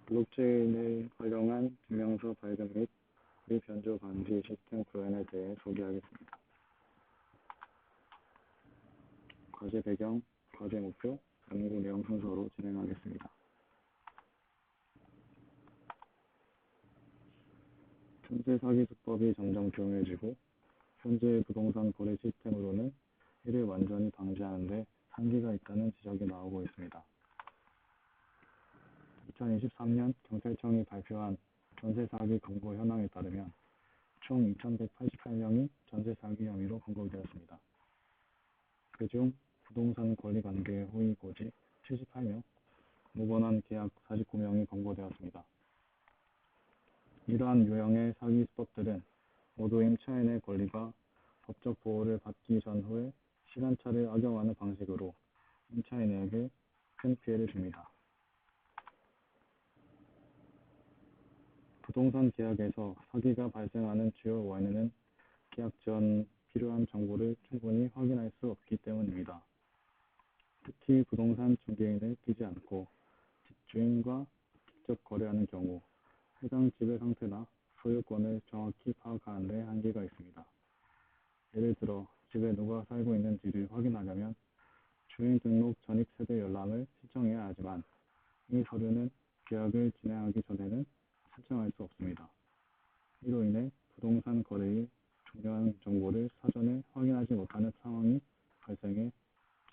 블록체인을 활용한 증명서 발급 및 미변조 방지 시스템 구현에 대해 소개하겠습니다. 과제 배경, 과제 목표, 연구 내용 순서로 진행하겠습니다. 전세 사기 수법이 점점 조용해지고 현재의 부동산 거래 시스템으로는 이를 완전히 방지하는 데 한계가 있다는 지적이 나오고 있습니다. 2023년 경찰청이 발표한 전세 사기 검거 현황에 따르면 총 2,188명이 전세 사기 혐의로 검거되었습니다. 그중 부동산 권리 관계 호의 고지 78명, 무번한 계약 49명이 검거되었습니다. 이러한 유형의 사기 수법들은 모두 임차인의 권리가 법적 보호를 받기 전후에 시간차를 악용하는 방식으로 임차인에게 큰 피해를 줍니다. 부동산 계약에서 사기가 발생하는 주요 원인은 계약 전 필요한 정보를 충분히 확인할 수 없기 때문입니다. 특히 부동산 중개인을 끼지 않고 집주인과 직접 거래하는 경우 해당 집의 상태나 소유권을 정확히 파악하는 데 한계가 있습니다. 예를 들어 집에 누가 살고 있는지를 확인하려면 주민등록 전입세대 열람을 신청해야 하지만 이 서류는 계약을 진행하기 전에는 신청할 수 없습니다. 이로 인해 부동산 거래의 중요한 정보를 사전에 확인하지 못하는 상황이 발생해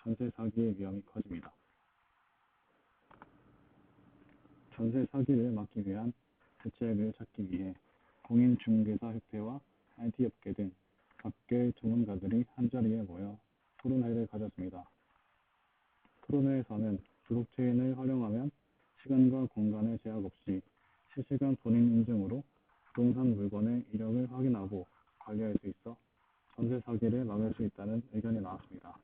전세 사기의 위험이 커집니다. 전세 사기를 막기 위한 대책을 찾기 위해 공인중개사협회와 IT업계 등 각계 전문가들이 한자리에 모여 토론회를 가졌습니다. 토론회에서는 블록체인을 활용하면 시간과 공간의 제약 없이 실시간 본인 인증으로 부동산 물건의 이력을 확인하고 관리할 수 있어 전세 사기를 막을 수 있다는 의견이 나왔습니다.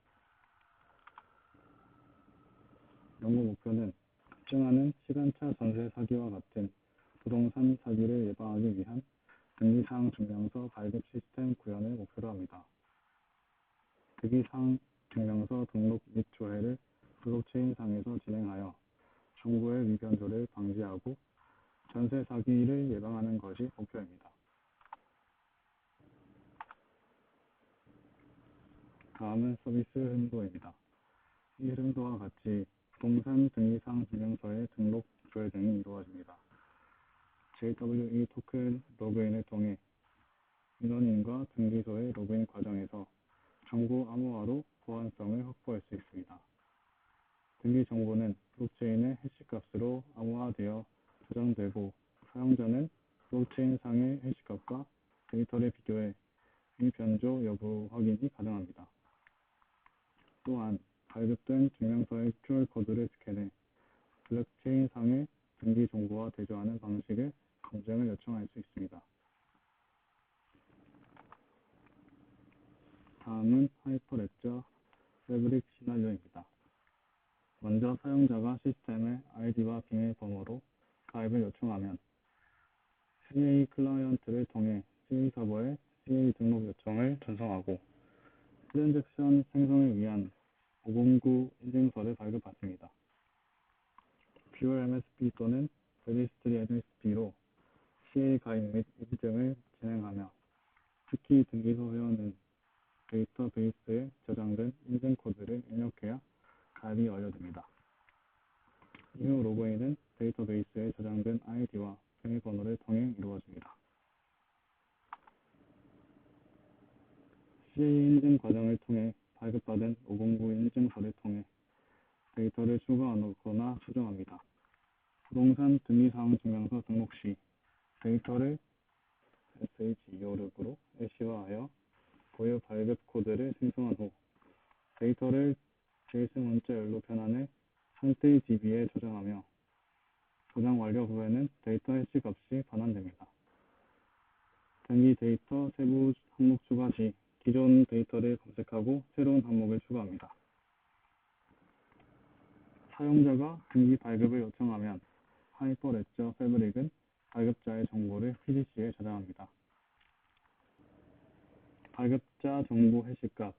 연구 목표는 급증하는 시간차 전세 사기와 같은 부동산 사기를 예방하기 위한 등기사항 증명서 발급 시스템 구현을 목표로 합니다. 등기사항 증명서 등록 및 조회를 블록체인상에서 진행하여 정보의 미변조를 방지하고 전세 사기를 예방하는 것이 목표입니다. 다음은 서비스 흐름도입니다. 이 흐름도와 같이 부동산 등기사항 증명서의 등록, 조회 등이 이루어집니다. JWE 토큰 로그인을 통해 민원인과 등기소의 로그인 과정에서 정보 암호화로 보안성을 확보할 수 있습니다. 등기 정보는 블록체인의 해시값으로 암호화되어 저장되고 사용자는 블록체인상의 해시값과 데이터를 비교해 미변조 여부 확인이 가능합니다. 또한 발급된 증명서의 QR코드를 스캔해 블록체인상의 등기 정보와 대조하는 방식의 검증을 요청할 수 있습니다. 다음은 하이퍼레저 패브릭 시나리오입니다. 먼저 사용자가 시스템의 아이디와 비밀번호로 가입을 요청하면 CA 클라이언트를 통해 CA 서버에 CA 등록 요청을 전송하고 트랜잭션 생성을 위한 509 인증서를 발급받습니다. 퓨어 MSP 또는 레지스트리 MSP로 CA 가입 및 인증을 진행하며 특히 등기소 회원은 데이터베이스에 저장된 인증 코드를 입력해야 가입이 완료됩니다. 이후 로그인은 데이터베이스에 저장된 아이디와 비밀번호를 통해 이루어집니다. CA 인증 과정을 통해 발급받은 509 인증서를 통해 데이터를 추가하거나 수정합니다. 부동산 등기사항 증명서 등록 시 데이터를 SHIO르그로 애쉬화하여 고유 발급 코드를 생성한 후 데이터를 JSON 문자열로 변환해 상태의 DB에 저장하며 저장 완료 후에는 데이터 해시 값이 반환됩니다. 등기 데이터 세부 항목 추가 시 기존 데이터를 검색하고 새로운 항목을 추가합니다. 사용자가 등기 발급을 요청하면 하이퍼레저 패브릭은 발급자의 정보를 PDC에 저장합니다. 발급자 정보 해시값,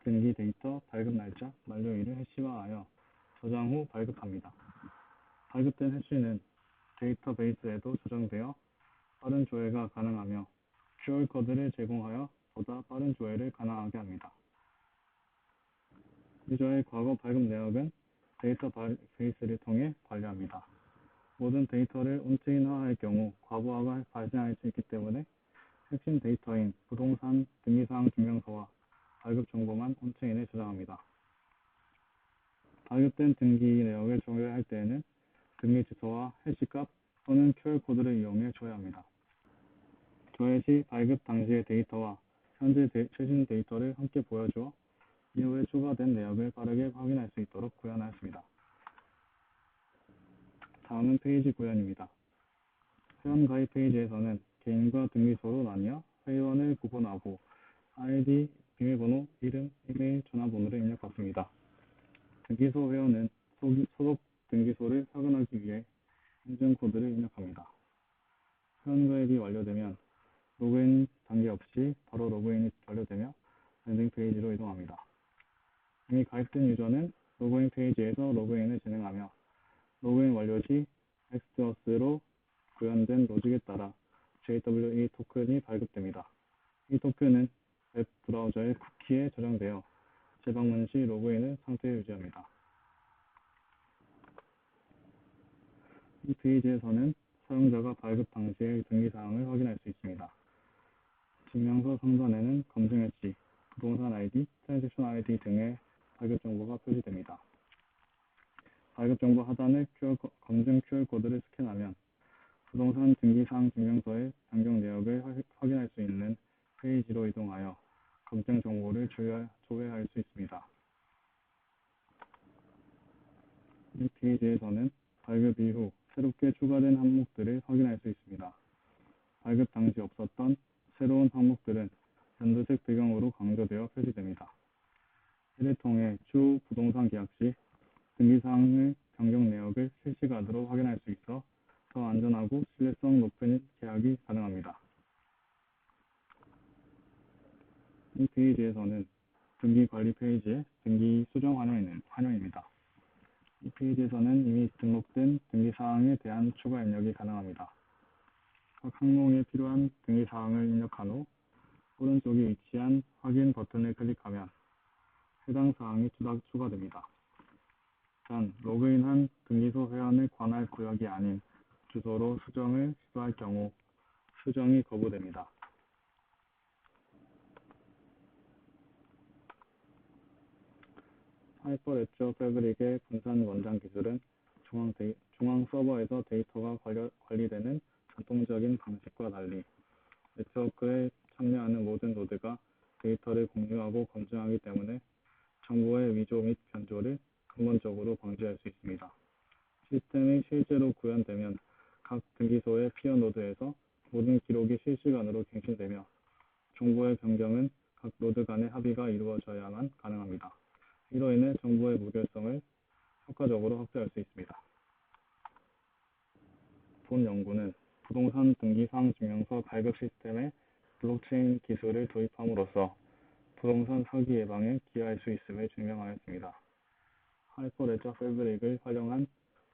등기 데이터, 발급 날짜, 만료일을 해시화하여 저장 후 발급합니다. 발급된 해시는 데이터베이스에도 저장되어 빠른 조회가 가능하며 QR코드를 제공하여 보다 빠른 조회를 가능하게 합니다. 유저의 과거 발급 내역은 데이터베이스를 통해 관리합니다. 모든 데이터를 온체인화할 경우 과부하가 발생할 수 있기 때문에 핵심 데이터인 부동산 등기사항 증명서와 발급 정보만 온체인에 저장합니다. 발급된 등기 내역을 조회할 때에는 등기 주소와 해시값 또는 QR코드를 이용해 조회합니다. 조회 시 발급 당시의 데이터와 현재 최신 데이터를 함께 보여주어 이후에 추가된 내역을 빠르게 확인할 수 있도록 구현하였습니다. 다음은 페이지 구현입니다. 회원 가입 페이지에서는 개인과 등기소로 나뉘어 회원을 구분하고 아이디, 비밀번호, 이름, 이메일, 전화번호를 입력받습니다. 등기소 회원은 소속 등기소를 확인하기 위해 인증코드를 입력합니다. 회원 가입이 완료되면 로그인 단계 없이 바로 로그인이 완료되며 랜딩 페이지로 이동합니다. 이미 가입된 유저는 로그인 페이지에서 로그인을 진행하며 로그인 완료 시 엑스트워스로 구현된 로직에 따라 JWE 토큰이 발급됩니다. 이 토큰은 웹 브라우저의 쿠키에 저장되어 재방문 시 로그인을 상태에 유지합니다. 이 페이지에서는 사용자가 발급 당시의 등기사항을 확인할 수 있습니다. 증명서 상단에는 검증 엣지, 부동산 ID, 트랜잭션 ID 등의 발급 정보가 표시됩니다. 발급 정보 하단의 검증 QR코드를 스캔하면 부동산 등기사항 증명서의 변경 내역을 확인할 수 있는 페이지로 이동하여 검증 정보를 조회할 수 있습니다. 이 페이지에서는 발급 이후 새롭게 추가된 항목들을 확인할 수 있습니다. 발급 당시 없었던 새로운 항목들은 연두색 배경으로 강조되어 표시됩니다. 이를 통해 추후 부동산 계약 시 등기사항의 변경 내역을 실시간으로 확인할 수 있어 더 안전하고 신뢰성 높은 계약이 가능합니다. 이 페이지에서는 등기 관리 페이지의 등기 수정 환영입니다. 이 페이지에서는 이미 등록된 등기사항에 대한 추가 입력이 가능합니다. 각 항목에 필요한 등기사항을 입력한 후 오른쪽에 위치한 확인 버튼을 클릭하면 해당 사항이 추가됩니다. 단, 로그인한 등기소 회원에 관할 구역이 아닌 주소로 수정을 시도할 경우 수정이 거부됩니다. 하이퍼레저 패브릭의 분산 원장 기술은 중앙 서버에서 데이터가 관리되는 전통적인 방식과 달리 네트워크에 참여하는 모든 노드가 데이터를 공유하고 검증하기 때문에 정보의 위조 및 변조를 근본적으로 방지할 수 있습니다. 시스템이 실제로 구현되면 각 등기소의 피어 노드에서 모든 기록이 실시간으로 갱신되며 정보의 변경은 각 노드 간의 합의가 이루어져야만 가능합니다. 이로 인해 정보의 무결성을 효과적으로 확대할 수 있습니다. 본 연구는 부동산 등기사항 증명서 발급 시스템에 블록체인 기술을 도입함으로써 부동산 사기 예방에 기여할 수 있음을 증명하였습니다. 하이퍼레저 패브릭을 활용한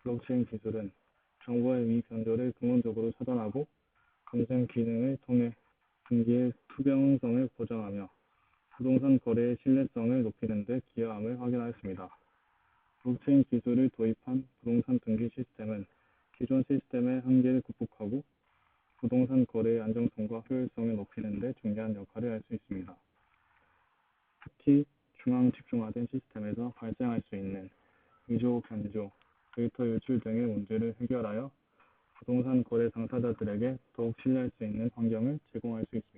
블록체인 기술은 정보의 위변조를 근본적으로 차단하고 검증 기능을 통해 등기의 투명성을 보장하며 부동산 거래의 신뢰성을 높이는 데 기여함을 확인하였습니다. 블록체인 기술을 도입한 부동산 등기 시스템은 기존 시스템의 한계를 극복하고 부동산 거래의 안정성과 효율성을 높이는 데 중요한 역할을 할 수 있습니다. 특히 중앙 집중화된 시스템에서 발생할 수 있는 위조, 변조, 데이터 유출 등의 문제를 해결하여 부동산 거래 당사자들에게 더욱 신뢰할 수 있는 환경을 제공할 수 있습니다.